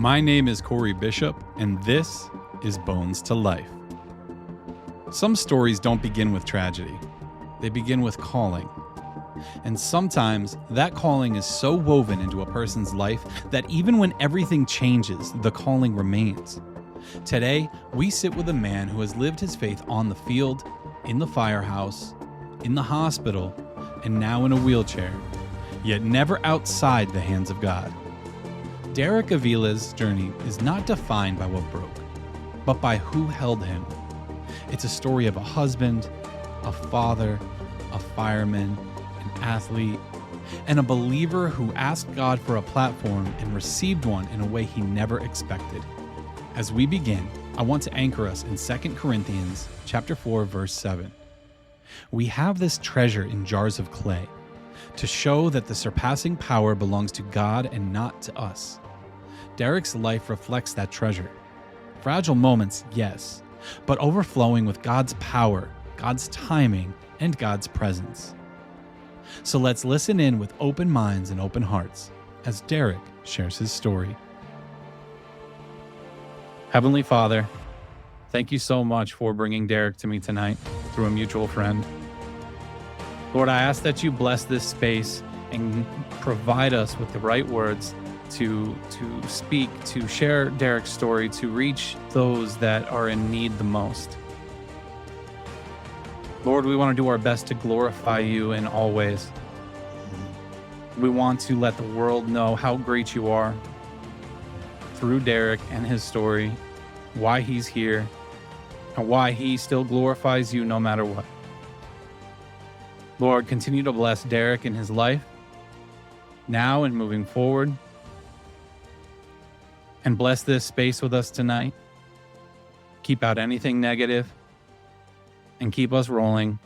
My name is Corey Bishop, and this is Bones to Life. Some stories don't begin with tragedy. They begin with calling. And sometimes that calling is so woven into a person's life that even when everything changes, the calling remains. Today, we sit with a man who has lived his faith on the field, in the firehouse, in the hospital, and now in a wheelchair, yet never outside the hands of God. Derek Avilez's journey is not defined by what broke, but by who held him. It's a story of a husband, a father, a fireman, an athlete, and a believer who asked God for a platform and received one in a way he never expected. As we begin, I want to anchor us in 2 Corinthians chapter 4, verse 7. We have this treasure in jars of clay to show that the surpassing power belongs to God and not to us. Derek's life reflects that treasure. Fragile moments, yes, but overflowing with God's power, God's timing, and God's presence. So let's listen in with open minds and open hearts as Derek shares his story. Heavenly Father, thank you so much for bringing Derek to me tonight through a mutual friend. Lord, I ask that you bless this space and provide us with the right words to speak, to share Derek's story, to reach those that are in need the most. Lord, we want to do our best to glorify you in all ways. We want to let the world know how great you are through Derek and his story, why he's here, and why he still glorifies you no matter what. Lord, continue to bless Derek in his life, now and moving forward. And bless this space with us tonight. Keep out anything negative and keep us rolling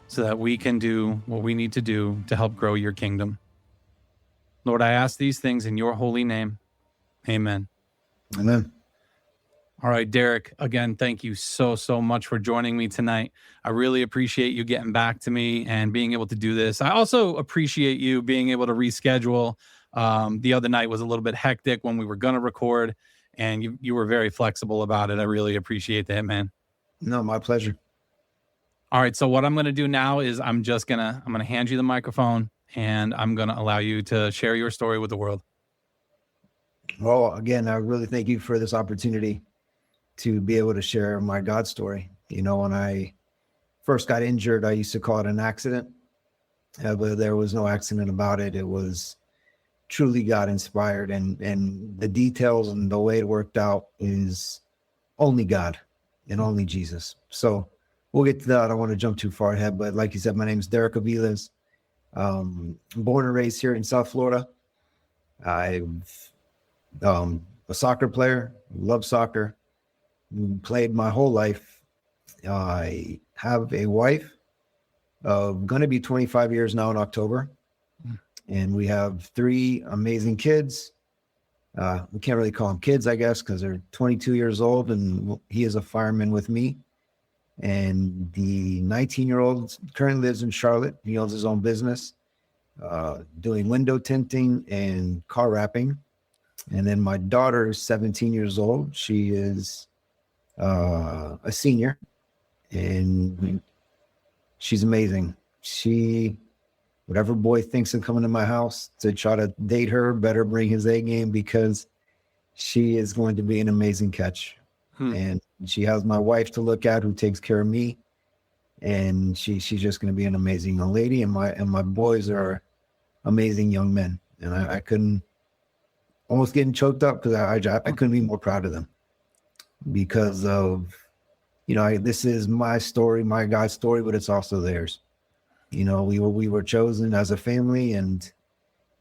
so that we can do what we need to do to help grow your kingdom. Lord, I ask these things in your holy name. Amen. Amen. All right, Derek, again, thank you so much for joining me tonight. I really appreciate you getting back to me and being able to do this. I also appreciate you being able to reschedule. The other night was a little bit hectic when we were going to record, and you were very flexible about it. I really appreciate that, man. No, my pleasure. All right, so what I'm going to do now is I'm going to hand you the microphone, and I'm going to allow you to share your story with the world. Well, again, I really thank you for this opportunity to be able to share my God story. You know, when I first got injured, I used to call it an accident, but there was no accident about it. It was truly God inspired, and the details and the way it worked out is only God and only Jesus. So we'll get to that. I don't want to jump too far ahead, but like you said, my name is Derek Avilez. Born and raised here in South Florida. I'm a soccer player, love soccer, played my whole life. I have a wife of going to be 25 years now in October. And we have 3 amazing kids. We can't really call them kids, I guess, because they're 22 years old, and he is a fireman with me. And the 19-year-old currently lives in Charlotte. He owns his own business, doing window tinting and car wrapping. And then my daughter is 17 years old. She is a senior, and she's amazing. Whatever boy thinks of coming to my house to try to date her better bring his A game, because she is going to be an amazing catch. And she has my wife to look at who takes care of me. And she's just going to be an amazing young lady. And my boys are amazing young men. And I couldn't, almost getting choked up because I couldn't be more proud of them, because of, you know, this is my story, my God's story, but it's also theirs. You know, we were chosen as a family, and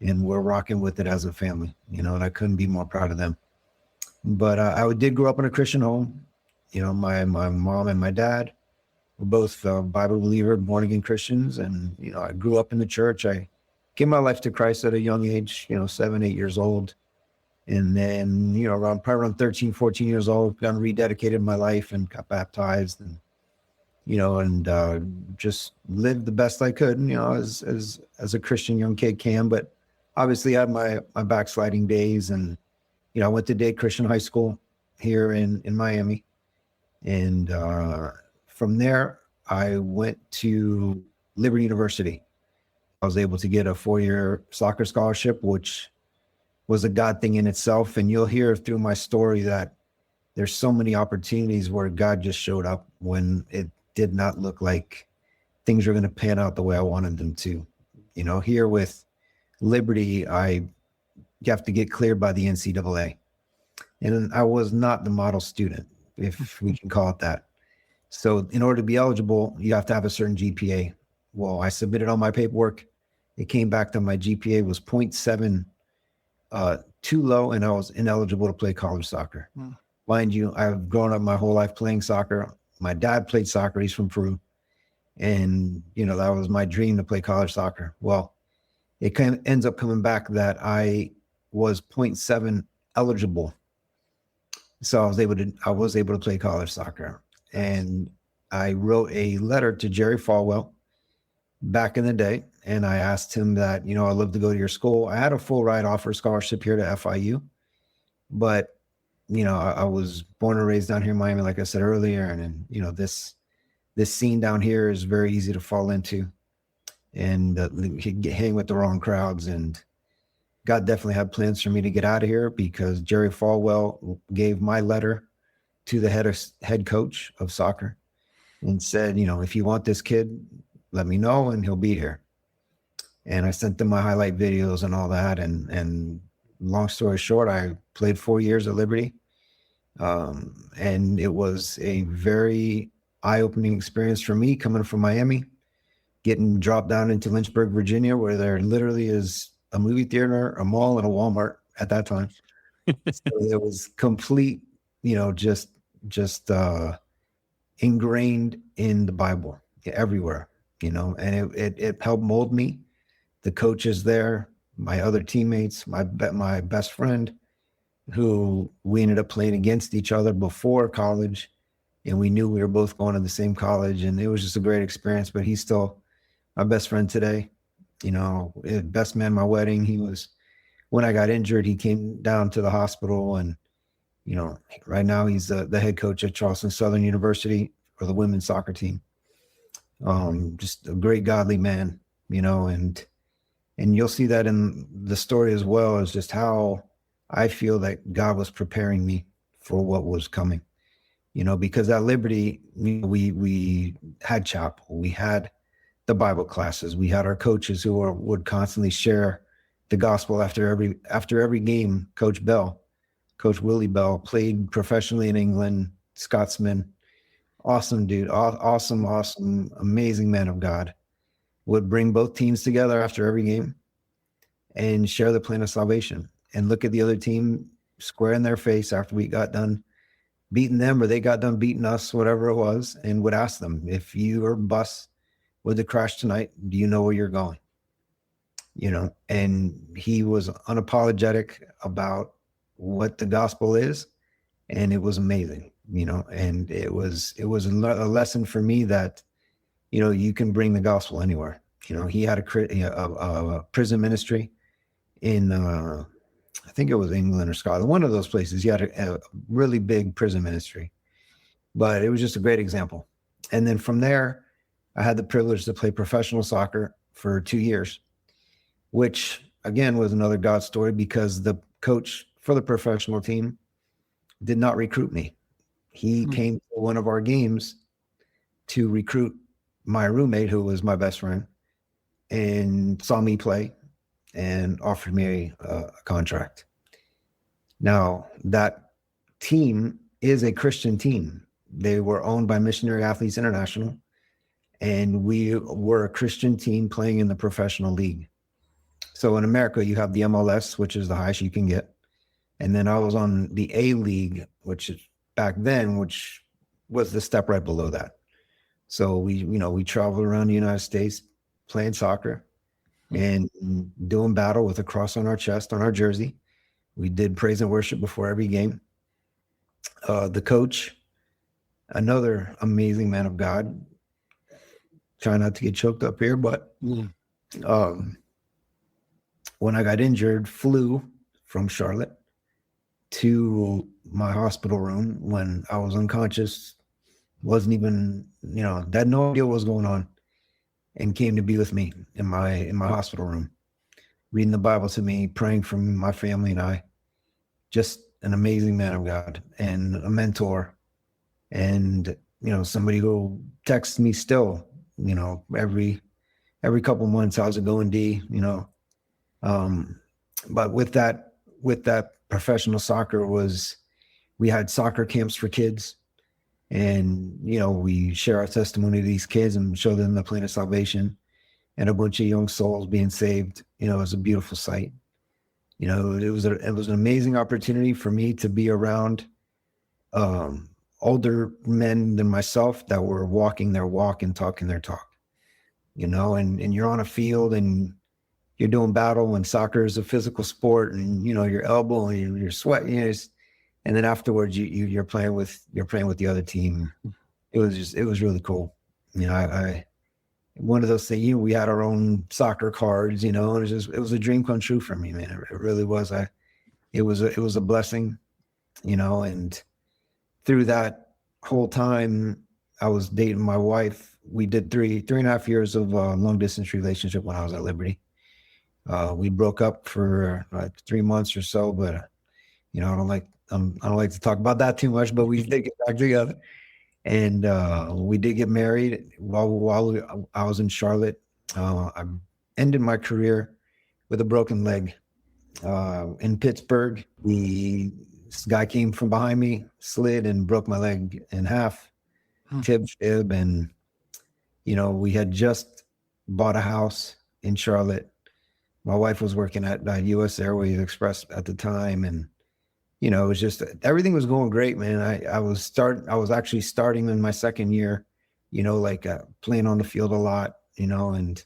we're rocking with it as a family, you know, and I couldn't be more proud of them. But I did grow up in a Christian home. You know, my mom and my dad were both Bible believer, born again Christians. And, you know, I grew up in the church. I gave my life to Christ at a young age, you know, 7, 8 years old. And then, you know, around 13, 14 years old, got rededicated my life and got baptized, and, you know, and just lived the best I could, you know, as a Christian young kid can. But obviously I had my backsliding days, and, I went to Dade Christian High School here in Miami. And from there, I went to Liberty University. I was able to get a 4-year soccer scholarship, which was a God thing in itself. And you'll hear through my story that there's so many opportunities where God just showed up when it did not look like things were going to pan out the way I wanted them to. Here with Liberty, you have to get cleared by the NCAA. And I was not the model student, if we can call it that. So in order to be eligible, you have to have a certain GPA. Well, I submitted all my paperwork. It came back that my GPA was 0.7, too low, and I was ineligible to play college soccer. Hmm. Mind you, I've grown up my whole life playing soccer. My dad played soccer. He's from Peru. And, that was my dream to play college soccer. Well, it kind of ends up coming back that I was 0.7 eligible. So I was able to play college soccer. And I wrote a letter to Jerry Falwell back in the day. And I asked him that, I'd love to go to your school. I had a full ride offer scholarship here to FIU, but I was born and raised down here in Miami, like I said earlier. And this scene down here is very easy to fall into and hang with the wrong crowds. And God definitely had plans for me to get out of here, because Jerry Falwell gave my letter to the head coach of soccer and said, if you want this kid, let me know and he'll be here. And I sent them my highlight videos and all that. And long story short, I played 4 years at Liberty. And it was a very eye-opening experience for me, coming from Miami, getting dropped down into Lynchburg, Virginia, where there literally is a movie theater, a mall, and a Walmart at that time. So it was complete, just ingrained in the Bible everywhere, and it helped mold me. The coaches there, my other teammates, my best friend, who we ended up playing against each other before college, and we knew we were both going to the same college, and it was just a great experience. But he's still my best friend today. Best man at my wedding. When I got injured, he came down to the hospital, and right now he's the head coach at Charleston Southern University for the women's soccer team. Just a great godly man, and you'll see that in the story as well, as just how I feel that God was preparing me for what was coming, because at Liberty, we had chapel, we had the Bible classes, we had our coaches who would constantly share the gospel after every game. Coach Willie Bell, played professionally in England, Scotsman, awesome dude, awesome, amazing man of God, would bring both teams together after every game and share the plan of salvation, and look at the other team square in their face after we got done beating them, or they got done beating us, whatever it was, and would ask them, if your bus were to crash tonight, do you know where you're going? And he was unapologetic about what the gospel is. And it was amazing, and it was a lesson for me that, you can bring the gospel anywhere. He had a prison ministry in, I think it was England or Scotland, one of those places. He had a really big prison ministry, but it was just a great example. And then from there, I had the privilege to play professional soccer for 2 years, which again was another God story, because the coach for the professional team did not recruit me. He came to one of our games to recruit my roommate, who was my best friend, and saw me play and offered me a contract. Now, that team is a Christian team. They were owned by Missionary Athletes International, and we were a Christian team playing in the professional league. So in America, you have the MLS, which is the highest you can get. And then I was on the A League, which is back then, which was the step right below that. So we traveled around the United States playing soccer and doing battle with a cross on our chest, on our jersey. We did praise and worship before every game. The coach, another amazing man of God. Try not to get choked up here, but when I got injured, flew from Charlotte to my hospital room when I was unconscious, wasn't even, had no idea what was going on, and came to be with me in my hospital room, reading the Bible to me, praying for my family and I. Just an amazing man of God and a mentor, and somebody who texts me still, every couple months, how's it going, D? But with that professional soccer we had soccer camps for kids, and we share our testimony to these kids and show them the plan of salvation, and a bunch of young souls being saved. It was a beautiful sight. It was an amazing opportunity for me to be around older men than myself that were walking their walk and talking their talk. And you're on a field and you're doing battle, and soccer is a physical sport, and your elbow and your sweat, and then afterwards you're playing with the other team. It was really cool. I one of those things, we had our own soccer cards, and it was a dream come true for me, man. It really was. It was a blessing, and through that whole time I was dating my wife. We did 3.5 years of a long distance relationship when I was at Liberty. We broke up for 3 months or so, but I don't like to talk about that too much, but we did get back together. And we did get married while I was in Charlotte. I ended my career with a broken leg in Pittsburgh. This guy came from behind me, slid, and broke my leg in half, fib. And, we had just bought a house in Charlotte. My wife was working at U.S. Airways Express at the time. And, it was just, everything was going great, man. I was actually starting in my second year, playing on the field a lot, and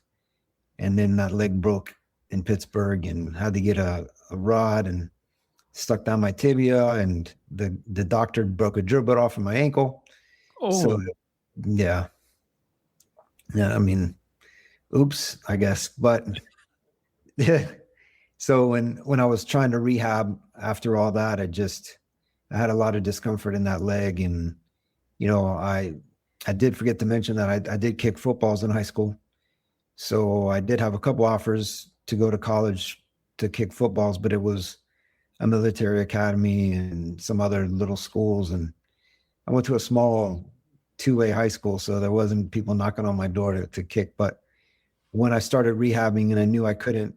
then that leg broke in Pittsburgh and had to get a rod and stuck down my tibia, and the doctor broke a drill bit off of my ankle. Oh, so yeah. I mean, oops, I guess. But yeah. So when I was trying to rehab after all that, I had a lot of discomfort in that leg. And, I did forget to mention that I did kick footballs in high school. So I did have a couple offers to go to college to kick footballs, but it was a military academy and some other little schools. And I went to a small 2A high school, so there wasn't people knocking on my door to kick. But when I started rehabbing and I knew I couldn't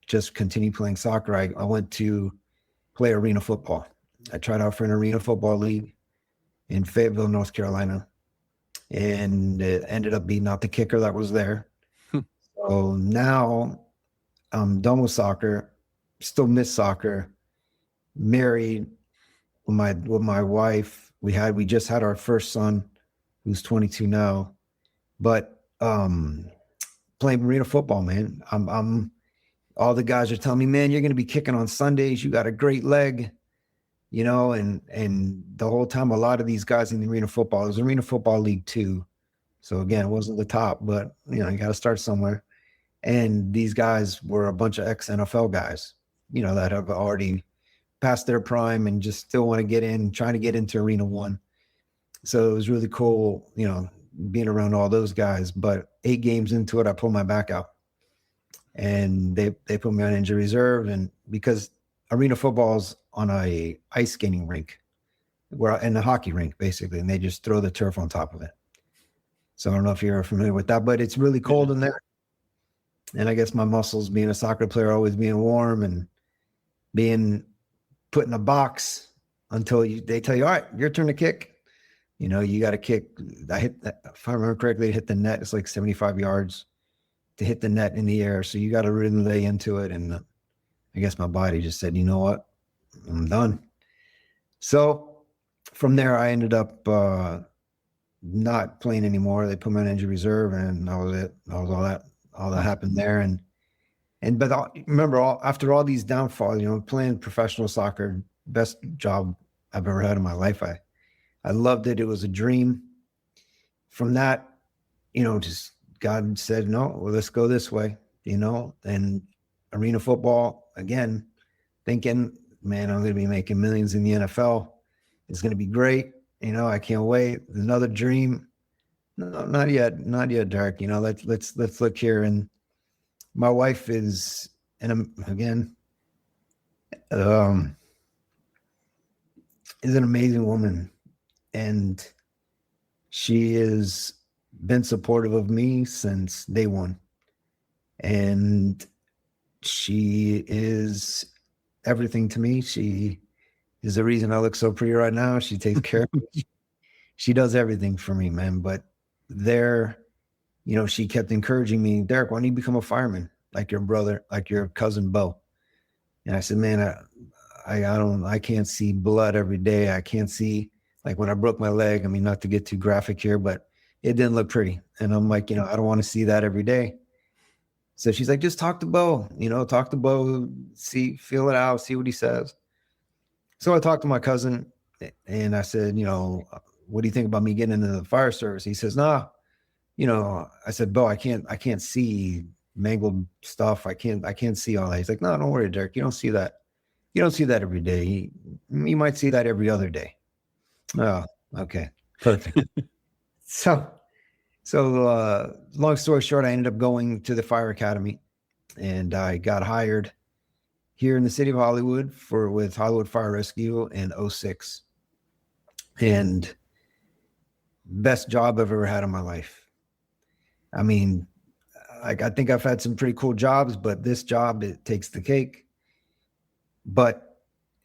just continue playing soccer, I went to play arena football. I tried out for an arena football league in Fayetteville, North Carolina, and it ended up beating out the kicker that was there. So now I'm done with soccer, still miss soccer, married with my wife. We just had our first son, who's 22 now, but playing arena football, man. I'm all the guys are telling me, man, you're going to be kicking on Sundays. You got a great leg, and the whole time, a lot of these guys in the arena football, it was Arena Football League 2. So again, it wasn't the top, but you got to start somewhere. And these guys were a bunch of ex-NFL guys, that have already past their prime and just still want to get in, trying to get into Arena 1. So it was really cool, being around all those guys. But 8 games into it, I pulled my back out. And they put me on injury reserve, and because arena football's on a ice skating rink, in a hockey rink basically, and they just throw the turf on top of it. So I don't know if you're familiar with that, but it's really cold in there. And I guess my muscles, being a soccer player, always being warm and being put in a box until they tell you, all right, your turn to kick. You got to kick. If I remember correctly, hit the net. It's like 75 yards to hit the net in the air. So you got to really lay into it. And I guess my body just said, you know what, I'm done. So from there, I ended up not playing anymore. They put me on injury reserve, and that was it. That was all that happened there. But remember, after all these downfalls, playing professional soccer, best job I've ever had in my life. I loved it. It was a dream. From that, just God said, no, well, let's go this way, and arena football, again, thinking man, I'm going to be making millions in the NFL. It's going to be great. I can't wait. Another dream. No, not yet. Not yet, Derek. Let's look here. And my wife is, and again, is an amazing woman. And she has been supportive of me since day one. And she is everything to me. She is the reason I look so pretty right now. She takes care of me. She does everything for me, man. But she kept encouraging me, Derek, why don't you become a fireman like your brother, like your cousin Bo? And I said, man, I can't see blood every day. I can't see, like when I broke my leg, I mean, not to get too graphic here, but it didn't look pretty. And I'm like, I don't want to see that every day. So she's like, just talk to Bo, feel it out, see what he says. So I talked to my cousin and I said, what do you think about me getting into the fire service? He says, nah, I said, Bo, I can't see mangled stuff. I can't see all that. He's like, no, don't worry, Derek. You don't see that. You don't see that every day. You might see that every other day. Oh, okay. Perfect. So long story short, I ended up going to the fire academy and I got hired here in the city of Hollywood with Hollywood Fire Rescue in 2006. And best job I've ever had in my life. I mean, I think I've had some pretty cool jobs, but this job, it takes the cake. But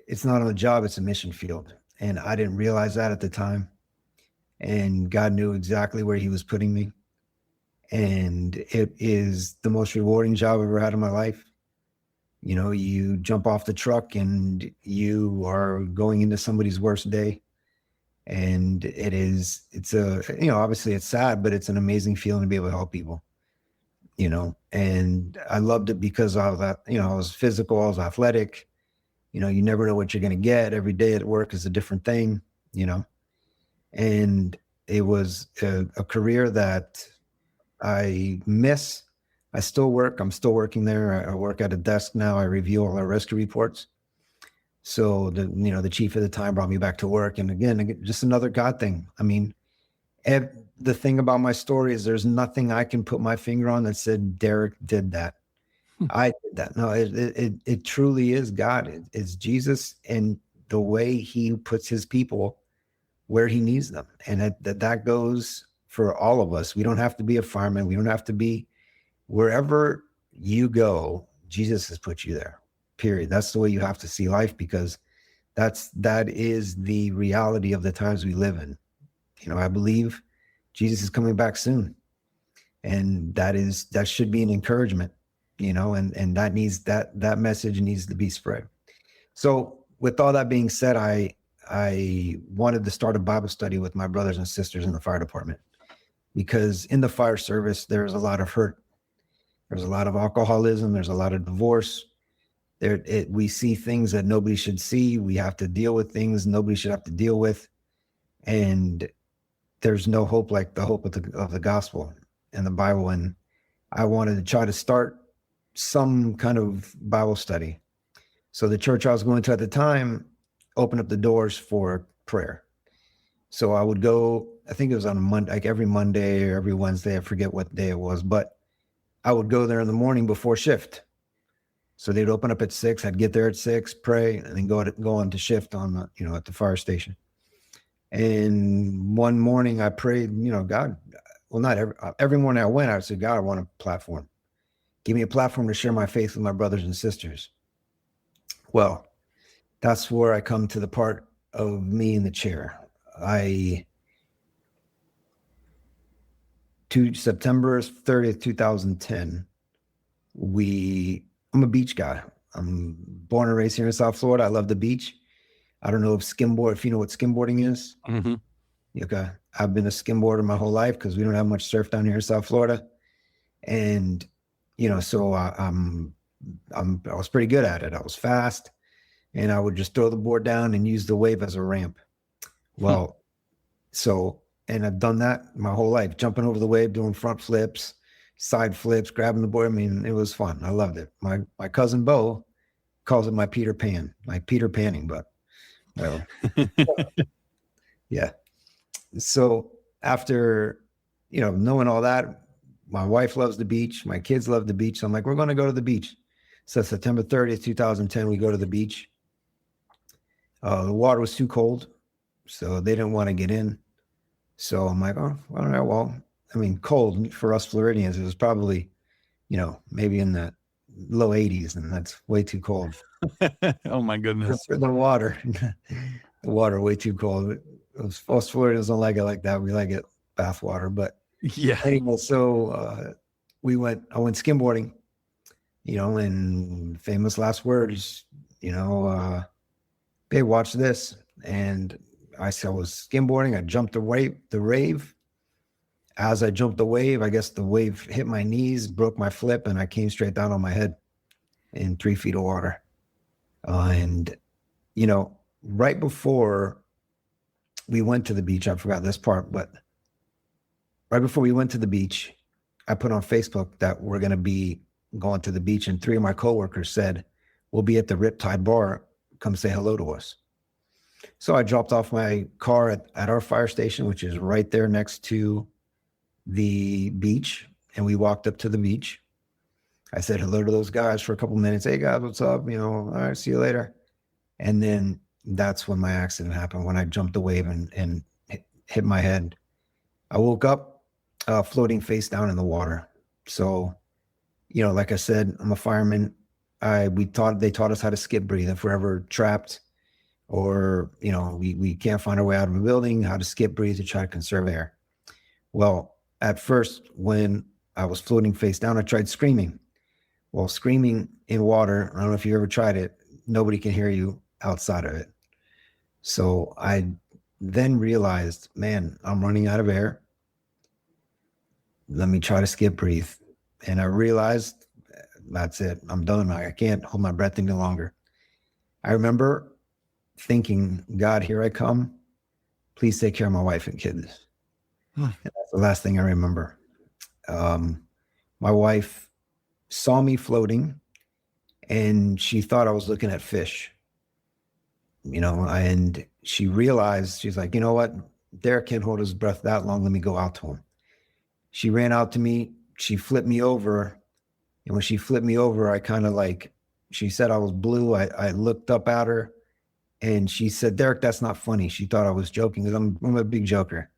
it's not on the job, it's a mission field. And I didn't realize that at the time. And God knew exactly where he was putting me. And it is the most rewarding job I've ever had in my life. You jump off the truck and you are going into somebody's worst day. And obviously it's sad, but it's an amazing feeling to be able to help people, and I loved it because I was physical, I was athletic, you never know what you're going to get. Every day at work is a different thing, and it was a career that I miss. I still work. I'm still working there. I work at a desk now. I review all our rescue reports. So the chief at the time brought me back to work. And again, just another God thing. I mean, the thing about my story is there's nothing I can put my finger on that said Derek did that. I did that. No, it truly is God. It's Jesus and the way he puts his people where he needs them. And that goes for all of us. We don't have to be a fireman. We don't have to be wherever you go. Jesus has put you there, period. That's the way you have to see life, because that is the reality of the times we live in. I believe Jesus is coming back soon, and that should be an encouragement, and that message needs to be spread. So with all that being said, I wanted to start a Bible study with my brothers and sisters in the fire department, because in the fire service, there's a lot of hurt. There's a lot of alcoholism. There's a lot of divorce. We see things that nobody should see. We have to deal with things nobody should have to deal with. And there's no hope like the hope of the gospel and the Bible. And I wanted to try to start some kind of Bible study. So the church I was going to at the time opened up the doors for prayer. So I would go, I think it was on a Monday, like every Monday or every Wednesday. I forget what day it was, but I would go there in the morning before shift. So they'd open up at 6. I'd get there at 6, pray, and then go on to shift on at the fire station. And one morning I prayed, God, well, not every morning I went, I would say, God, I want a platform. Give me a platform to share my faith with my brothers and sisters. Well, that's where I come to the part of me in the chair. To September 30th, 2010, I'm a beach guy. I'm born and raised here in South Florida. I love the beach. I don't know if you know what skimboarding is. Mm-hmm. Okay. I've been a skimboarder my whole life because we don't have much surf down here in South Florida. And, so I was pretty good at it. I was fast, and I would just throw the board down and use the wave as a ramp. Well, and I've done that my whole life, jumping over the wave, doing front flips, side flips, grabbing the board. I mean, it was fun. I loved it. My cousin Bo calls it my Peter Pan, like Peter Panning, but well, yeah. So after, knowing all that, my wife loves the beach. My kids love the beach. So I'm like, we're going to go to the beach. So September 30th, 2010, we go to the beach. The water was too cold, so they didn't want to get in. So I'm like, oh, I don't know. Well, I mean, cold for us Floridians, it was probably, maybe in the low 80s, and that's way too cold. Oh my goodness. For the water, the water way too cold. Us Floridians don't like it like that. We like it bath water. But yeah. Anyway, so I went skimboarding, and famous last words, babe, watch this. And I was skimboarding. I jumped the wave. As I jumped the wave, I guess the wave hit my knees, broke my flip, and I came straight down on my head in 3 feet of water. And, right before we went to the beach, I forgot this part, but right before we went to the beach, I put on Facebook that we're going to be going to the beach, and 3 of my coworkers said, we'll be at the Riptide Bar. Come say hello to us. So I dropped off my car at our fire station, which is right there next to the beach, and we walked up to the beach. I said hello to those guys for a couple minutes. Hey guys, what's up? All right, see you later. And then that's when my accident happened, when I jumped the wave and hit my head. I woke up floating face down in the water. So, like I said, I'm a fireman. They taught us how to skip breathe if we're ever trapped, or we can't find our way out of a building, how to skip breathe to try to conserve air. Well, at first, when I was floating face down, I tried screaming. Well, screaming in water, I don't know if you ever tried it, nobody can hear you outside of it. So I then realized, man, I'm running out of air. Let me try to skip breathe. And I realized, that's it. I'm done. I can't hold my breath any longer. I remember thinking, God, here I come. Please take care of my wife and kids. And that's the last thing I remember. My wife saw me floating, and she thought I was looking at fish, and she realized, she's like, you know what? Derek can't hold his breath that long. Let me go out to him. She ran out to me. She flipped me over. And when she flipped me over, I kind of she said I was blue. I looked up at her, and she said, Derek, that's not funny. She thought I was joking, because I'm a big joker,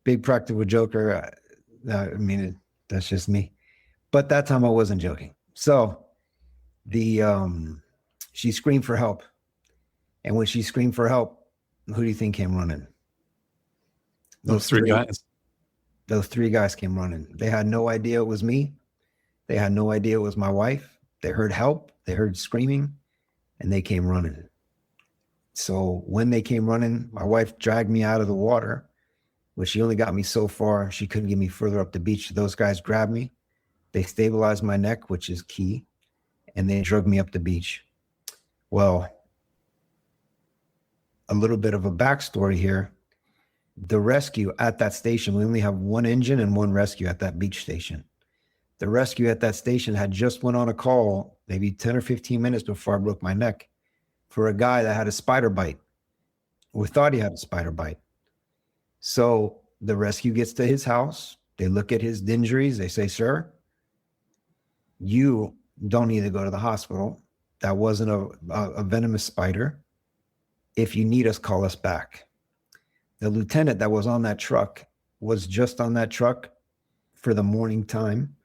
big practical joker. That's just me. But that time I wasn't joking. So she screamed for help. And when she screamed for help, who do you think came running? Those 3 guys. Those 3 guys came running. They had no idea it was me. They had no idea it was my wife. They heard help. They heard screaming, and they came running. So when they came running, my wife dragged me out of the water, but she only got me so far. She couldn't get me further up the beach. Those guys grabbed me. They stabilized my neck, which is key, and they drug me up the beach. Well, a little bit of a backstory here. The rescue at that station, we only have 1 engine and 1 rescue at that beach station. The rescue at that station had just went on a call maybe 10 or 15 minutes before I broke my neck for a guy that had a spider bite. We thought he had a spider bite. So the rescue gets to his house. They look at his injuries. They say, sir, you don't need to go to the hospital. That wasn't a venomous spider. If you need us, call us back. The lieutenant that was on that truck was just on that truck for the morning time,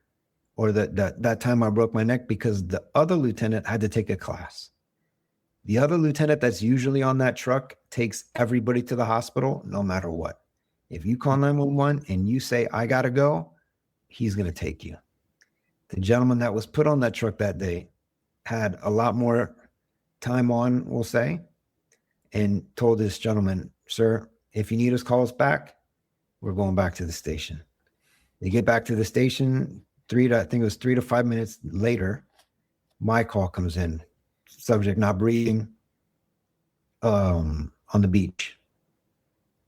or that time I broke my neck, because the other lieutenant had to take a class. The other lieutenant that's usually on that truck takes everybody to the hospital no matter what. If you call 911 and you say, I got to go, he's going to take you. The gentleman that was put on that truck that day had a lot more time on, we'll say, and told this gentleman, sir, if you need us, call us back. We're going back to the station. They get back to the station, 3 to 5 minutes later, my call comes in. Subject not breathing on the beach.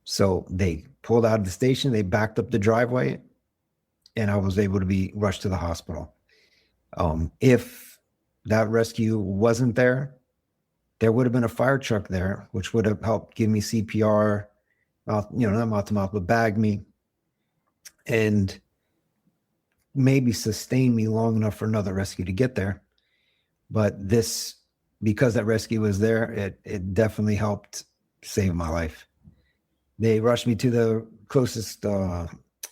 So they pulled out of the station, they backed up the driveway, and I was able to be rushed to the hospital. If that rescue wasn't there, there would have been a fire truck there, which would have helped give me CPR, not mouth to mouth, but bag me and maybe sustain me long enough for another rescue to get there. But because that rescue was there, it definitely helped save my life. They rushed me to the closest ER,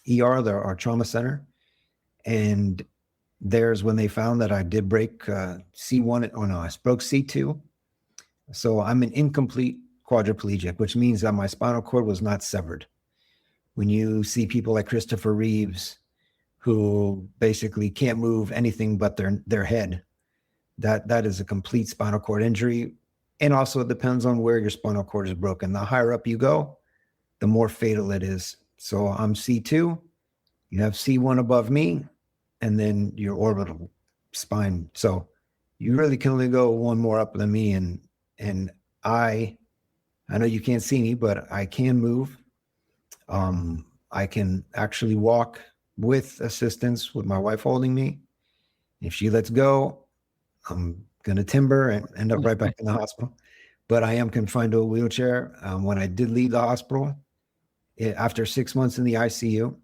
our trauma center. And there's when they found that I did break C1, I broke C2. So I'm an incomplete quadriplegic, which means that my spinal cord was not severed. When you see people like Christopher Reeves, who basically can't move anything but their head, that is a complete spinal cord injury. And also it depends on where your spinal cord is broken. The higher up you go, the more fatal it is. So I'm C2, you have C1 above me, and then your orbital spine. So you really can only go one more up than me. And I know you can't see me, but I can move. I can actually walk with assistance with my wife holding me. If she lets go, I'm going to timber and end up right back in the hospital. But I am confined to a wheelchair. When I did leave the hospital, after 6 months in the ICU,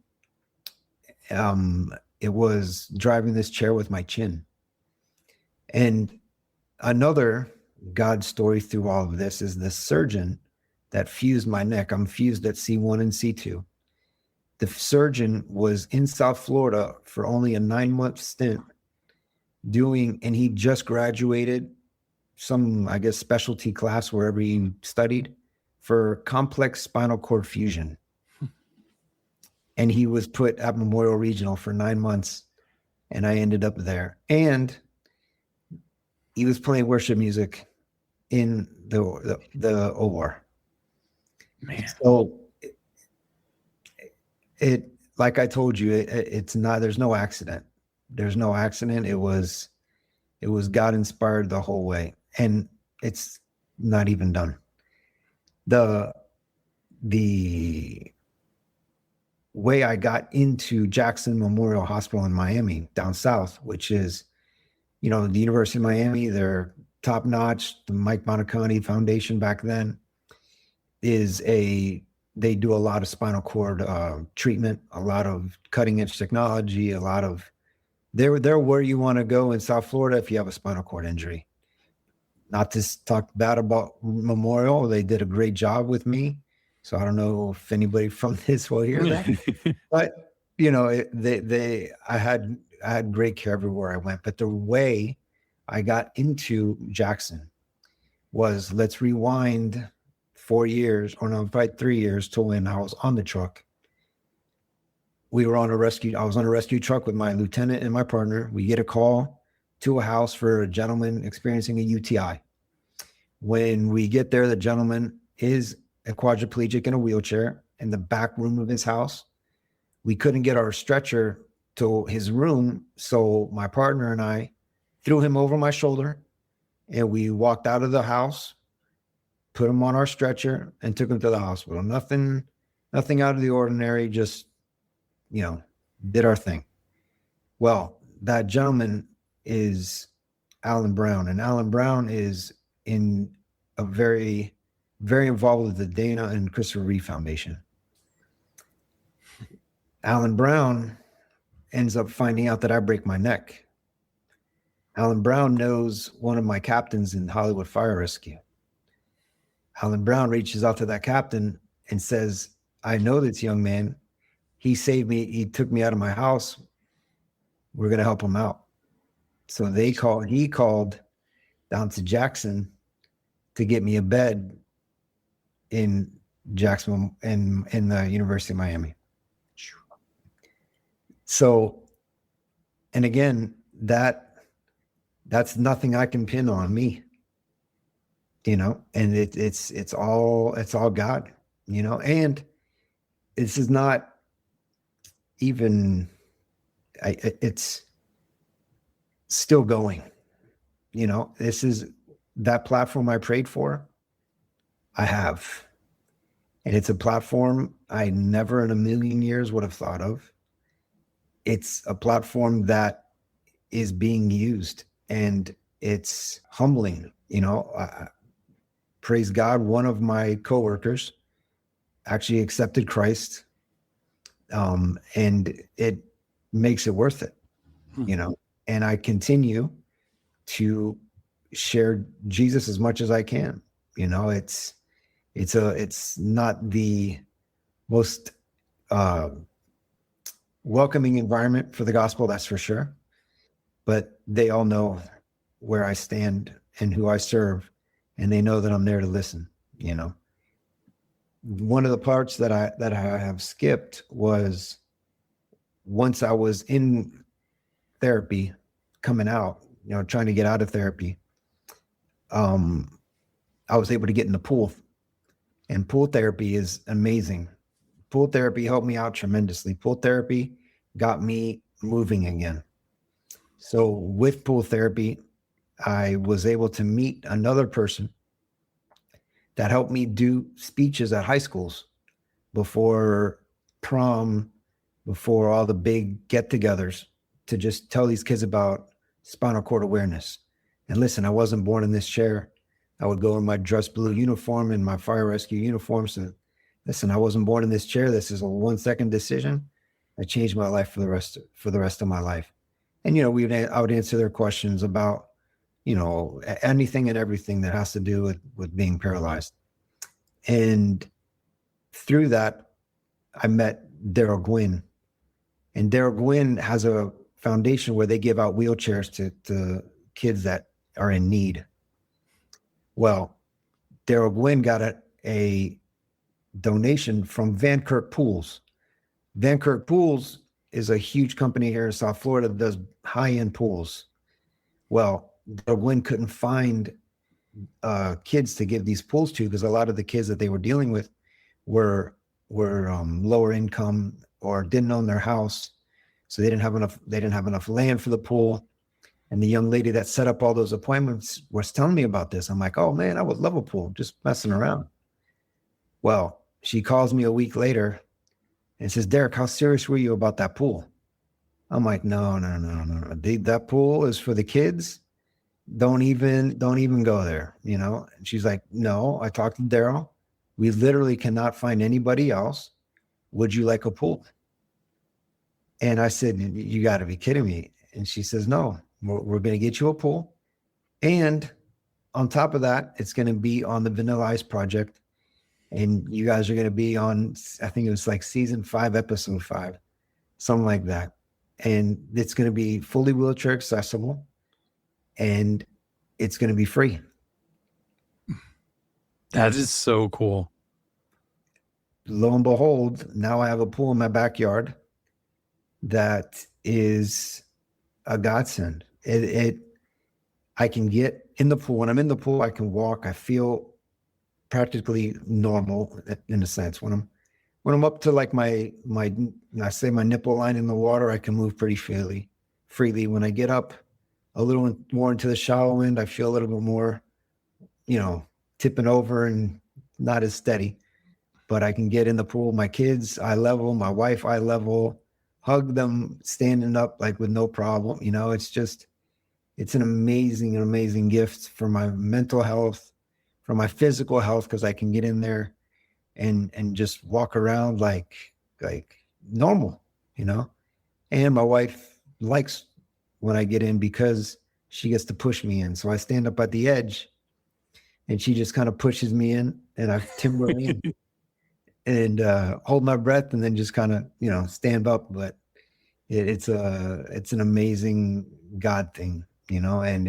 it was driving this chair with my chin. And another God story through all of this is the surgeon that fused my neck. I'm fused at C1 and C2. The surgeon was in South Florida for only a 9-month stint and he just graduated some, I guess, specialty class wherever he studied for complex spinal cord fusion. And he was put at Memorial Regional for 9 months, and I ended up there. And he was playing worship music in the OR. Man. So it like I told you, it's not. There's no accident. There's no accident. It was God inspired the whole way, and it's not even done. The way I got into Jackson Memorial Hospital in Miami, down south, which is, the University of Miami, they're top notch. The Mike Bonaconti Foundation back then they do a lot of spinal cord treatment, a lot of cutting edge technology, they're where you want to go in South Florida if you have a spinal cord injury. Not to talk bad about Memorial, they did a great job with me. So I don't know if anybody from this will hear that, but I had great care everywhere I went. But the way I got into Jackson was, let's rewind 4 years, or no, probably 3 years, to when I was on the truck. I was on a rescue truck with my lieutenant and my partner. We get a call to a house for a gentleman experiencing a UTI. When we get there, the gentleman is a quadriplegic in a wheelchair in the back room of his house. We couldn't get our stretcher to his room, so my partner and I threw him over my shoulder, and we walked out of the house, put him on our stretcher, and took him to the hospital. Nothing out of the ordinary, just, did our thing. Well, that gentleman is Alan Brown, and Alan Brown is very, very involved with the Dana and Christopher Reeve Foundation. Alan Brown ends up finding out that I break my neck. Alan Brown knows one of my captains in Hollywood Fire Rescue. Alan Brown reaches out to that captain and says, I know this young man. He saved me. He took me out of my house. We're going to help him out. So he called down to Jackson to get me a bed in Jackson in the University of Miami. So, and again, that's nothing I can pin on me, and it's all God, and this is not even, it's still going, this is that platform I prayed for. I have, and it's a platform I never in a million years would have thought of. It's a platform that is being used, and it's humbling. praise God, one of my coworkers actually accepted Christ. And it makes it worth it, you know, and I continue to share Jesus as much as I can. You know, it's not the most welcoming environment for the gospel, that's for sure. But they all know where I stand and who I serve, and they know that I'm there to listen. You know, one of the parts that I have skipped was once I was in therapy, coming out, you know, trying to get out of therapy. I was able to get in the pool, and pool therapy is amazing. Pool therapy helped me out tremendously. Pool therapy got me moving again. So with pool therapy, I was able to meet another person that helped me do speeches at high schools before prom, before all the big get-togethers, to just tell these kids about spinal cord awareness. And listen, I wasn't born in this chair. I would go in my dress blue uniform and my fire rescue uniform. So listen, I wasn't born in this chair. This is a 1-second decision. I changed my life for the rest of my life. And, you know, I would answer their questions about, you know, anything and everything that has to do with being paralyzed. And through that, I met Daryl Gwynn. And Daryl Gwynn has a foundation where they give out wheelchairs to kids that are in need. Well, Daryl Gwynn got a donation from Van Kirk Pools. Van Kirk Pools is a huge company here in South Florida that does high-end pools. Well, Daryl Gwynn couldn't find kids to give these pools to, because a lot of the kids that they were dealing with were lower income or didn't own their house, so they didn't have enough land for the pool. And the young lady that set up all those appointments was telling me about this. I'm like, oh man, I would love a pool, just messing around. Well, she calls me a week later and says, Derek, how serious were you about that pool? I'm like, no. That pool is for the kids. Don't even go there, you know? And she's like, no, I talked to Daryl. We literally cannot find anybody else. Would you like a pool? And I said, you got to be kidding me. And she says, no, we're going to get you a pool. And on top of that, it's going to be on the Vanilla Ice Project. And you guys are going to be on, I think it was like season 5, episode 5, something like that. And it's going to be fully wheelchair accessible, and it's going to be free. That is so cool. Lo and behold, now I have a pool in my backyard that is a godsend. I can get in the pool. When I'm in the pool, I can walk. I feel practically normal in a sense. When I'm up to like my nipple line in the water, I can move pretty freely. When I get up a little more into the shallow end, I feel a little bit more, you know, tipping over and not as steady. But I can get in the pool. My kids, eye level. My wife, eye level. Hug them standing up like with no problem. You know, it's an amazing gift for my mental health, for my physical health, because I can get in there and just walk around like normal, you know. And my wife likes when I get in because she gets to push me in. So I stand up at the edge and she just kind of pushes me in, and I timber in and hold my breath and then just kind of, you know, stand up. But it's an amazing God thing, you know. And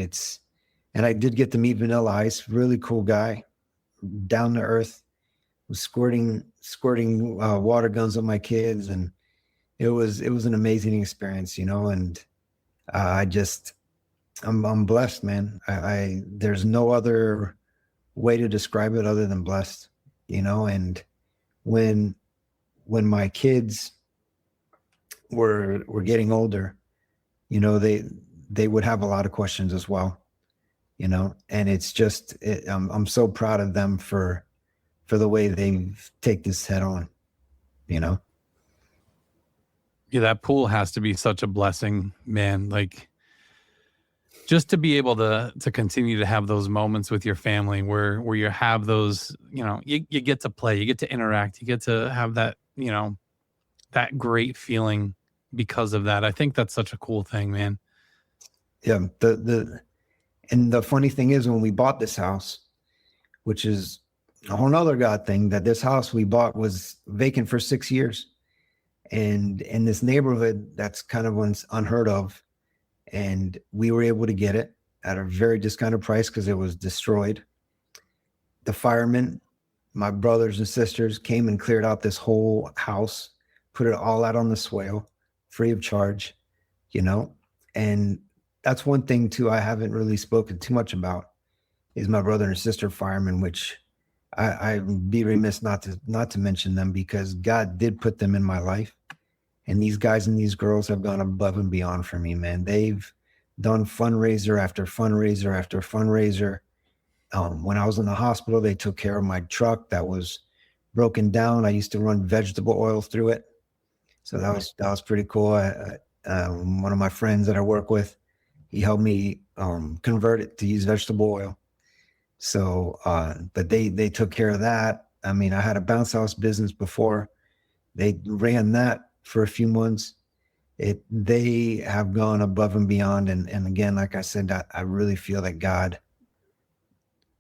I did get to meet Vanilla Ice, really cool guy, down to earth, was squirting water guns on my kids, and it was an amazing experience, you know. And I'm blessed, man. There's no other way to describe it other than blessed, you know. And when my kids were getting older, you know, they would have a lot of questions as well, you know. And it's just I'm so proud of them for the way they take this head on, you know. Yeah, that pool has to be such a blessing, man. Like, just to be able to continue to have those moments with your family where you have those, you get to play, you get to interact, you get to have that, that great feeling because of that. I think that's such a cool thing, man. Yeah. And the funny thing is, when we bought this house, which is a whole nother God thing, that this house we bought was vacant for 6 years. And in this neighborhood, that's kind of unheard of. And we were able to get it at a very discounted price because it was destroyed. The firemen, my brothers and sisters, came and cleared out this whole house, put it all out on the swale, free of charge, and that's one thing too I haven't really spoken too much about, is my brother and sister firemen, which I'd be remiss not to mention them, because God did put them in my life. And these guys and these girls have gone above and beyond for me, man. They've done fundraiser after fundraiser after fundraiser. When I was in the hospital, they took care of my truck that was broken down. I used to run vegetable oil through it. So that was pretty cool. One of my friends that I work with, he helped me convert it to use vegetable oil. So, but they took care of that. I mean, I had a bounce house business before. They ran that for a few months. They have gone above and beyond. And again, like I said, I really feel that God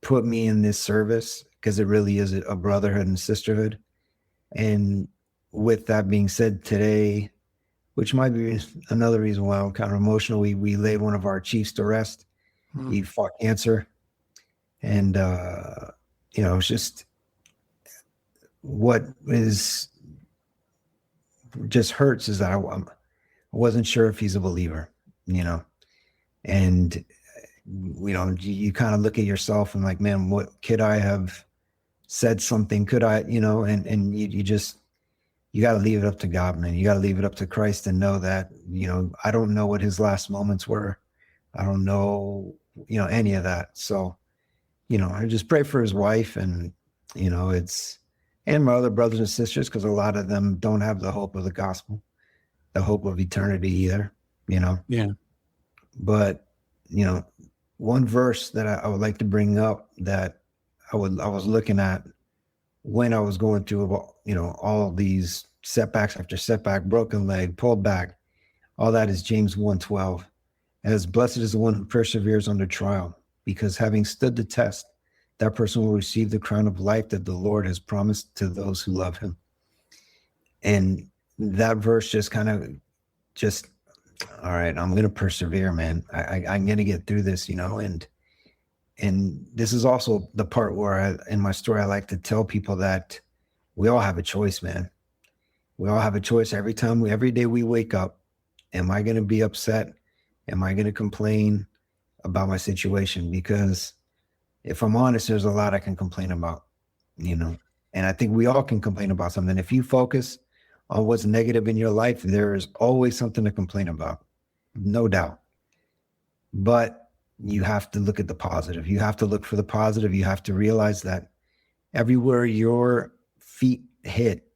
put me in this service because it really is a brotherhood and sisterhood. And with that being said, today, which might be another reason why I'm kind of emotional, we laid one of our chiefs to rest. He fought cancer. And, it's just what is just hurts is that I wasn't sure if he's a believer, and, you kind of look at yourself and like, man, what could I have said something? Could I, and you got to leave it up to God, man. You got to leave it up to Christ and know that, I don't know what his last moments were. I don't know, any of that. So, I just pray for his wife and, and my other brothers and sisters, because a lot of them don't have the hope of the gospel, the hope of eternity either, Yeah. But, one verse that I would like to bring up that I was looking at when I was going through, all these setbacks after setback, broken leg, pulled back, all that is James 1:12. As blessed is the one who perseveres under trial, because having stood the test, that person will receive the crown of life that the Lord has promised to those who love him. And that verse just kind of all right, I'm going to persevere, man. I'm going to get through this, and this is also the part where in my story, I like to tell people that we all have a choice, man. We all have a choice every day we wake up. Am I going to be upset? Am I going to complain about my situation? Because if I'm honest, there's a lot I can complain about, and I think we all can complain about something. If you focus on what's negative in your life, there is always something to complain about, no doubt. But you have to look at the positive. You have to look for the positive. You have to realize that everywhere your feet hit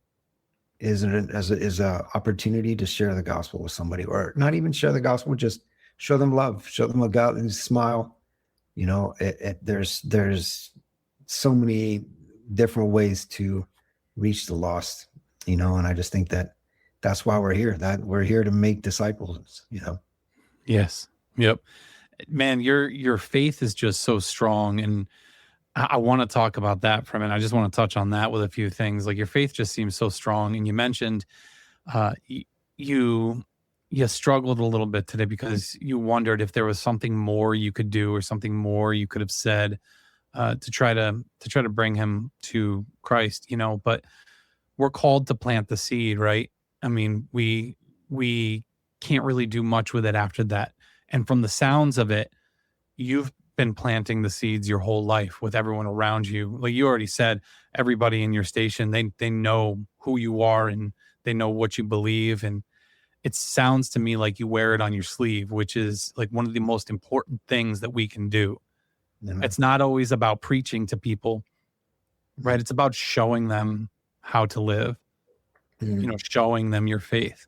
is a opportunity to share the gospel with somebody, or not even share the gospel, just show them love, show them a godly smile. There's so many different ways to reach the lost, and I just think that's why we're here, that we're here to make disciples, Yes. Yep. Man, your faith is just so strong. And I want to talk about that for a minute. I just want to touch on that with a few things. Like, your faith just seems so strong. And you mentioned you struggled a little bit today because you wondered if there was something more you could do or something more you could have said to try to bring him to Christ, but we're called to plant the seed, right? I mean, we can't really do much with it after that. And from the sounds of it, you've been planting the seeds your whole life with everyone around you. Like you already said, everybody in your station, they know who you are and they know what you believe. And it sounds to me like you wear it on your sleeve, which is like one of the most important things that we can do. Mm-hmm. It's not always about preaching to people, right? It's about showing them how to live, showing them your faith.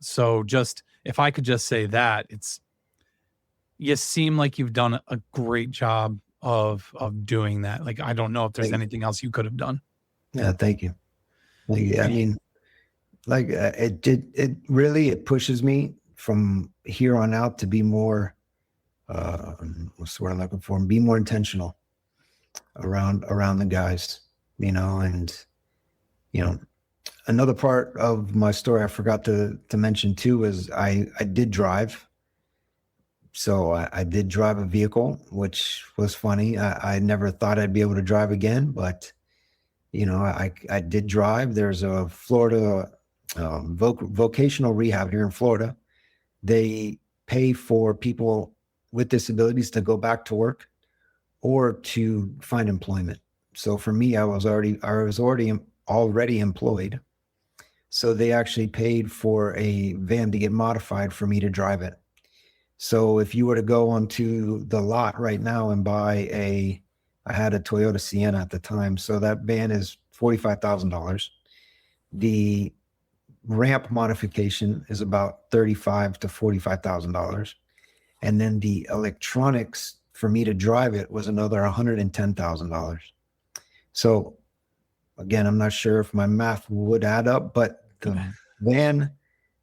So just, if I could just say that, you seem like you've done a great job of doing that. Like, I don't know if there's Thank you. anything else you could have done. Yeah, thank you. Thank you. I mean, like it really, it pushes me from here on out to be more, what's the word I'm looking for? Be more intentional around the guys, and, another part of my story I forgot to mention too is I did drive. So I did drive a vehicle, which was funny. I never thought I'd be able to drive again, but I did drive. There's a Florida vocational rehab here in Florida. They pay for people with disabilities to go back to work or to find employment. So for me, I was already employed. So they actually paid for a van to get modified for me to drive it. So if you were to go onto the lot right now and buy I had a Toyota Sienna at the time. So that van is $45,000. The ramp modification is about $35,000 to $45,000. And then the electronics for me to drive it was another $110,000. So again, I'm not sure if my math would add up, but the van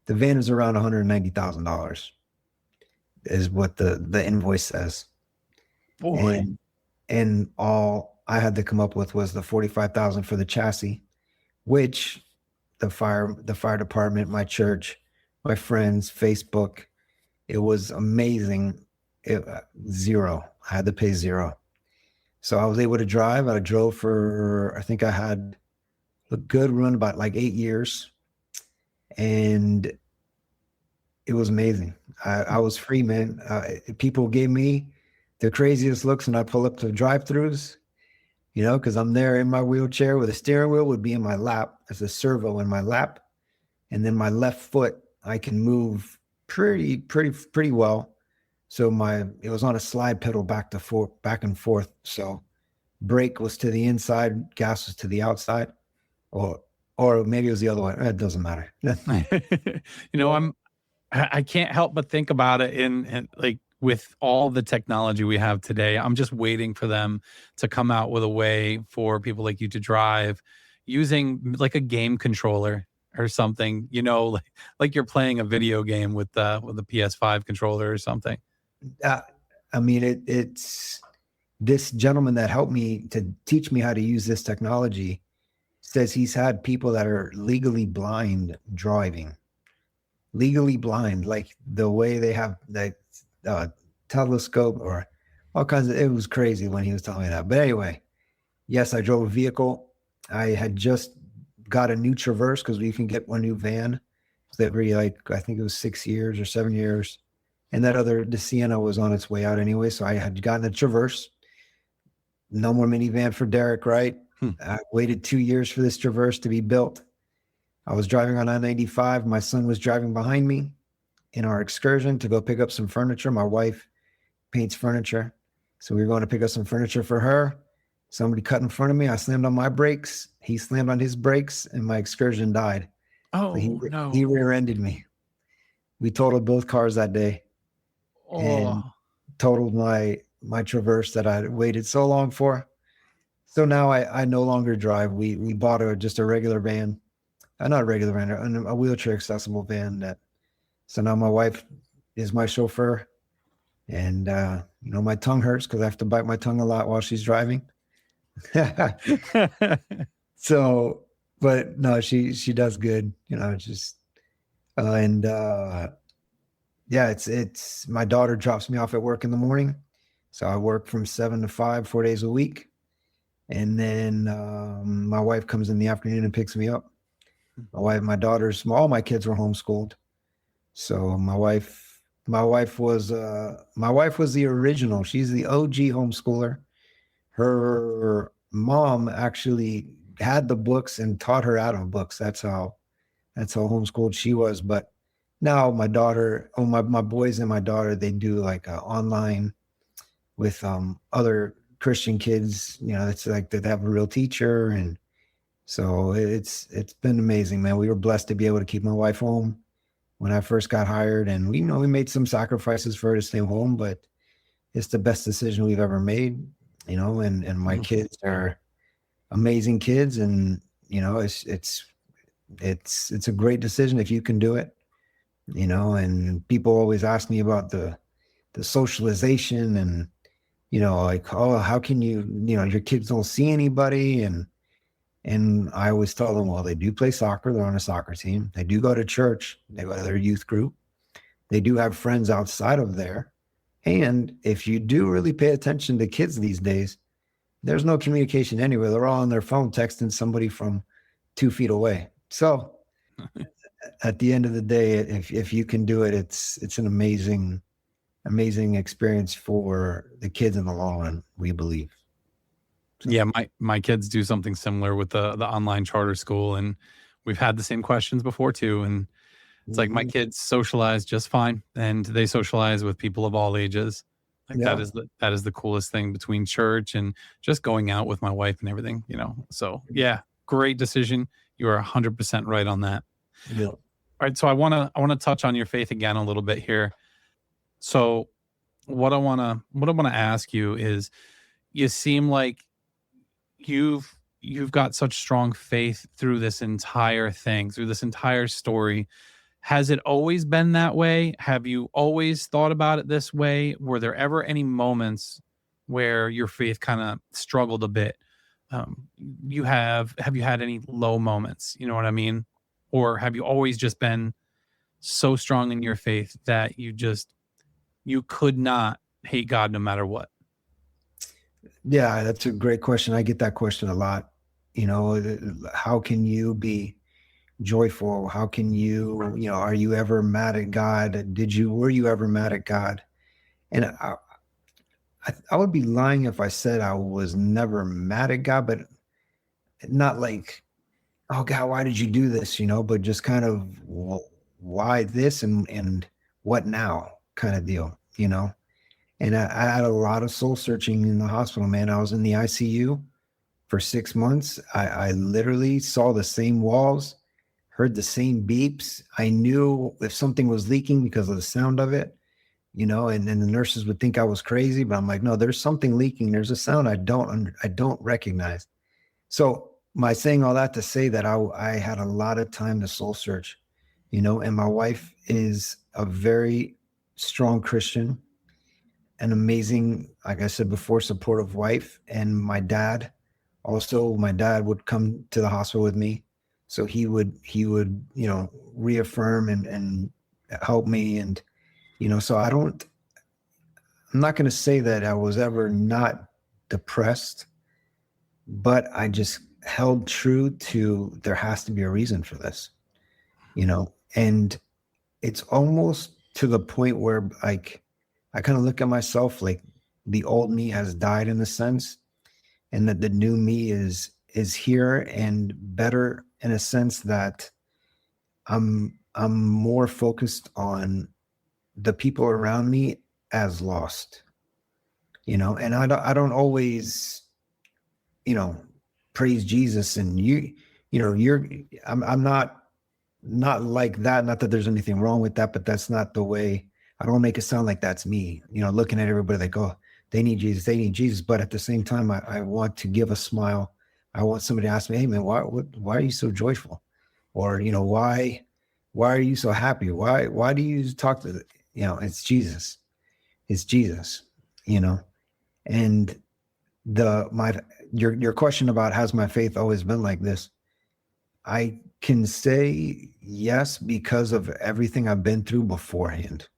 is around $190,000 is what the invoice says. Boy. And all I had to come up with was the $45,000 for the chassis, which the fire department, my church, my friends, Facebook, it was amazing. Zero. I had to pay zero. So I was able to drive. I drove for, I think I had a good run, about like 8 years. And it was amazing. I was free, man. People gave me the craziest looks when I pull up to drive-throughs, because I'm there in my wheelchair with a steering wheel would be in my lap as a servo in my lap. And then my left foot, I can move pretty well. So it was on a slide pedal back and forth. So brake was to the inside, gas was to the outside, or maybe it was the other way. It doesn't matter. I can't help but think about it in like with all the technology we have today. I'm just waiting for them to come out with a way for people like you to drive using like a game controller or something, like you're playing a video game with a PS5 controller or something. I mean, it's this gentleman that helped me to teach me how to use this technology says he's had people that are legally blind driving. Legally blind, like the way they have that telescope or all kinds of, it was crazy when he was telling me that. But anyway, yes, I drove a vehicle. I had just got a new Traverse because we can get one new van that I think it was 6 years or 7 years. And the Sienna was on its way out anyway. So I had gotten a Traverse. No more minivan for Derek, right? I waited 2 years for this Traverse to be built. I was driving on I-95. My son was driving behind me in our excursion to go pick up some furniture. My wife paints furniture. So we were going to pick up some furniture for her. Somebody cut in front of me. I slammed on my brakes. He slammed on his brakes and my excursion died. Oh, so no. He rear-ended me. We totaled both cars that day. And totaled my Traverse that I waited so long for. So now I no longer drive. We bought just a regular van. Not a regular van, a wheelchair accessible van. So now my wife is my chauffeur, and my tongue hurts because I have to bite my tongue a lot while she's driving. So, but no, she does good. It's my daughter drops me off at work in the morning, so I work from 7 to 5, 4 days a week, and then my wife comes in the afternoon and picks me up. All my kids were homeschooled. So my wife was the original. She's the OG homeschooler. Her mom actually had the books and taught her out of books. That's how homeschooled she was. But now my daughter, my boys and my daughter, they do like online with other Christian kids. It's like they have a real teacher, and so it's been amazing, man. We were blessed to be able to keep my wife home when I first got hired, and we made some sacrifices for her to stay home, but it's the best decision we've ever made, and my kids are amazing kids, and it's a great decision if you can do it, and people always ask me about the socialization, and like, oh, how can your kids don't see anybody, and I always tell them, well, they do play soccer, they're on a soccer team, they do go to church, they go to their youth group, they do have friends outside of there. And if you do really pay attention to kids these days, there's no communication anywhere. They're all on their phone texting somebody from 2 feet away. So at the end of the day, if you can do it, it's an amazing experience for the kids in the long run, we believe. So. Yeah, my kids do something similar with the online charter school, and we've had the same questions before too. And it's like my kids socialize just fine, and they socialize with people of all ages. Like that is the coolest thing between church and just going out with my wife and everything, So yeah, great decision. You are 100% right on that. Yeah. All right, so I want to touch on your faith again a little bit here. So what I want to ask you is, you seem like you've got such strong faith through this entire thing, through this entire story. Has it always been that way? Have you always thought about it this way? Were there ever any moments where your faith kind of struggled a bit? Have you had any low moments? You know what I mean? Or have you always just been so strong in your faith that you could not hate God no matter what? Yeah, that's a great question. I get that question a lot. How can you be joyful? How can you, are you ever mad at God? Were you ever mad at God? And I would be lying if I said I was never mad at God, but not like, oh God, why did you do this? But just kind of, well, why this and what now kind of deal, And I had a lot of soul searching in the hospital, man. I was in the ICU for 6 months. I literally saw the same walls, heard the same beeps. I knew if something was leaking because of the sound of it, and then the nurses would think I was crazy, but I'm like, no, there's something leaking. There's a sound I don't recognize. So my saying all that to say that I had a lot of time to soul search, and my wife is a very strong Christian, an amazing, like I said before, supportive wife. And my dad would come to the hospital with me. So he would, reaffirm and help me. And, so I'm not going to say that I was ever not depressed, but I just held true to, there has to be a reason for this, and it's almost to the point where I kind of look at myself like the old me has died in a sense, and that the new me is here and better in a sense that I'm more focused on the people around me as lost, and I don't always, praise Jesus, and I'm not like that. Not that there's anything wrong with that, but that's not the way. I don't make it sound like that's me, looking at everybody like, oh, they need Jesus. But at the same time, I want to give a smile. I want somebody to ask me, hey man, why are you so joyful? Or, why are you so happy? Why do you talk to, it's Jesus. It's Jesus, and your question about has my faith always been like this? I can say yes, because of everything I've been through beforehand.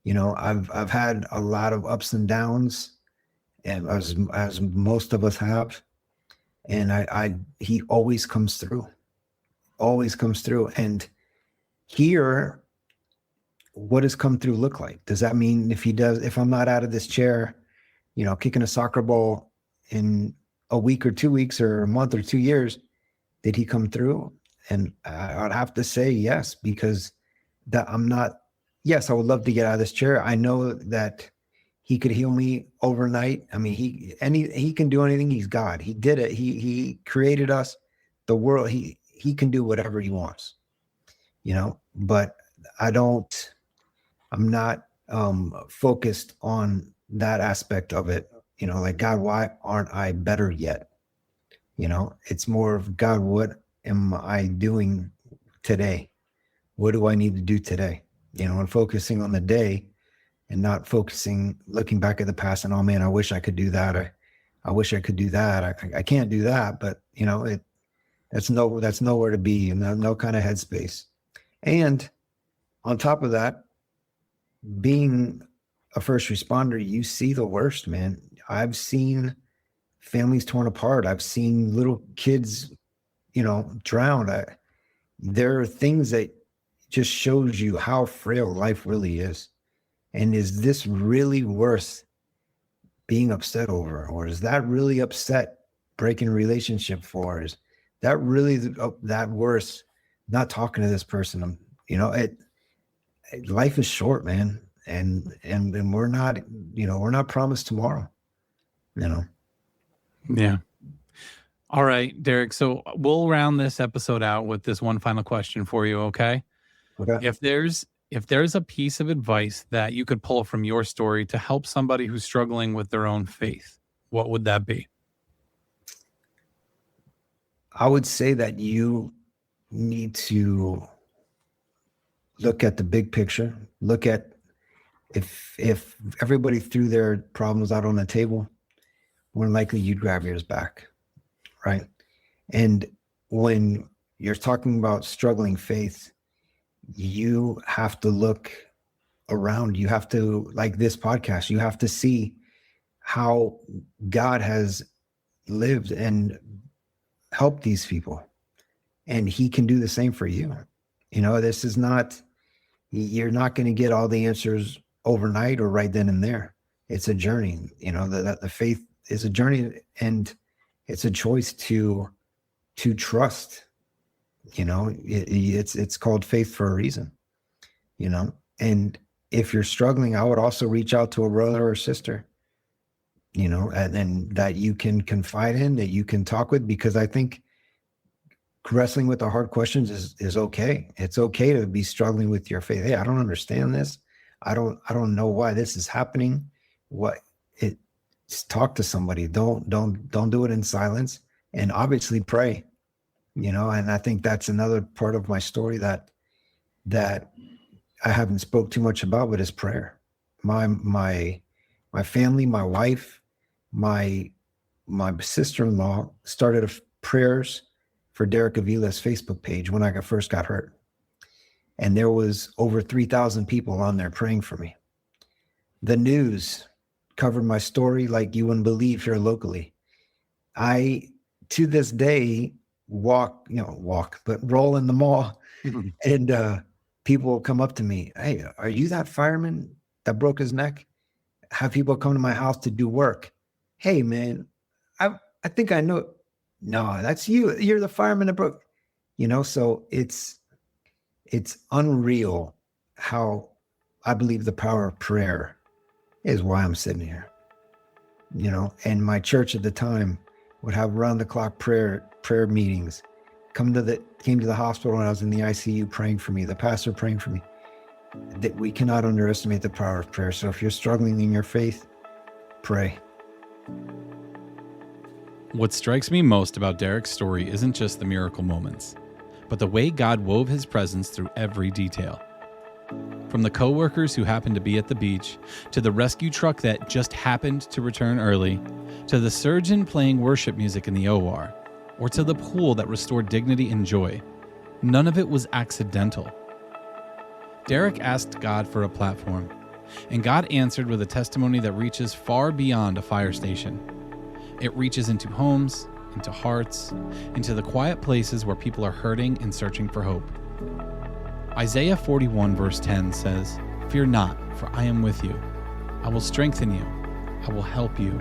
I've had a lot of ups and downs, and as most of us have, and he always comes through. And here, what does come through look like? Does that mean if I'm not out of this chair, kicking a soccer ball in a week or 2 weeks or a month or 2 years, did he come through? And I'd have to say yes, because yes, I would love to get out of this chair. I know that he could heal me overnight. I mean, he can do anything. He's God. He did it. He created us, the world. He can do whatever he wants, but I'm not focused on that aspect of it. Like, God, why aren't I better yet? It's more of, God, what am I doing today? What do I need to do today? And focusing on the day and not looking back at the past and, oh man, I wish I could do that. I wish I could do that. I can't do that, but that's nowhere to be, no kind of headspace. And on top of that, being a first responder, you see the worst, man. I've seen families torn apart. I've seen little kids, drowned. There are things that just shows you how frail life really is. And is this really worth being upset over? Or is that really upset breaking a relationship for? Is that really that worth not talking to this person? Life is short, man. And we're not promised tomorrow, Yeah. All right, Derek. So we'll round this episode out with this one final question for you. Okay. Okay. If there's a piece of advice that you could pull from your story to help somebody who's struggling with their own faith, what would that be? I would say that you need to look at the big picture. Look at if everybody threw their problems out on the table, more than likely you'd grab yours back, right? And when you're talking about struggling faith, you have to look around. You have to, like this podcast, you have to see how God has lived and helped these people. And he can do the same for you. This is not, you're not going to get all the answers overnight or right then and there. It's a journey. The faith is a journey, and it's a choice to trust. It's called faith for a reason. And if you're struggling, I would also reach out to a brother or sister, and that you can confide in, that you can talk with, because I think wrestling with the hard questions is okay. It's okay to be struggling with your faith. Hey, I don't understand this. I don't know why this is happening. Just talk to somebody. Don't do it in silence, and obviously pray. And I think that's another part of my story that I haven't spoke too much about, but is prayer. My family, my wife, my sister-in-law started prayers for Derek Avilez Facebook page when I first got hurt. And there was over 3,000 people on there praying for me. The news covered my story like you wouldn't believe here locally. I, to this day, roll in the mall, and people will come up to me. Hey, are you that fireman that broke his neck? Have people come to my house to do work. Hey, man, I think I know. No, that's you. You're the fireman that broke. So it's unreal how I believe the power of prayer is why I'm sitting here. And my church at the time would have round the clock prayer meetings. Came to the hospital when I was in the ICU praying for me, the pastor praying for me. That we cannot underestimate the power of prayer. So if you're struggling in your faith, pray. What strikes me most about Derek's story isn't just the miracle moments, but the way God wove his presence through every detail. From the coworkers who happened to be at the beach, to the rescue truck that just happened to return early, to the surgeon playing worship music in the OR, or to the pool that restored dignity and joy, none of it was accidental. Derek asked God for a platform, and God answered with a testimony that reaches far beyond a fire station. It reaches into homes, into hearts, into the quiet places where people are hurting and searching for hope. Isaiah 41 verse 10 says, "Fear not, for I am with you. I will strengthen you. I will help you.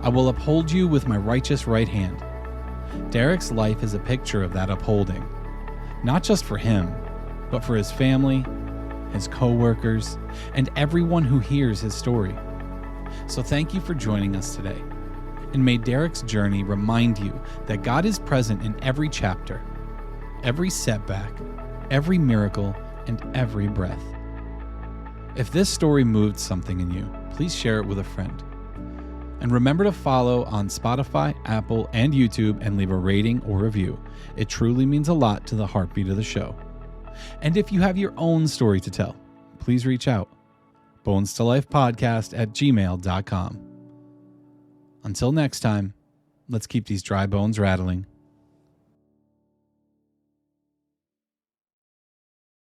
I will uphold you with my righteous right hand." Derek's life is a picture of that upholding, not just for him, but for his family, his co-workers, and everyone who hears his story. So thank you for joining us today. And may Derek's journey remind you that God is present in every chapter, every setback, every miracle, and every breath. If this story moved something in you, please share it with a friend. And remember to follow on Spotify, Apple, and YouTube and leave a rating or review. It truly means a lot to the heartbeat of the show. And if you have your own story to tell, please reach out. bonestolifepodcast@gmail.com. Until next time, let's keep these dry bones rattling.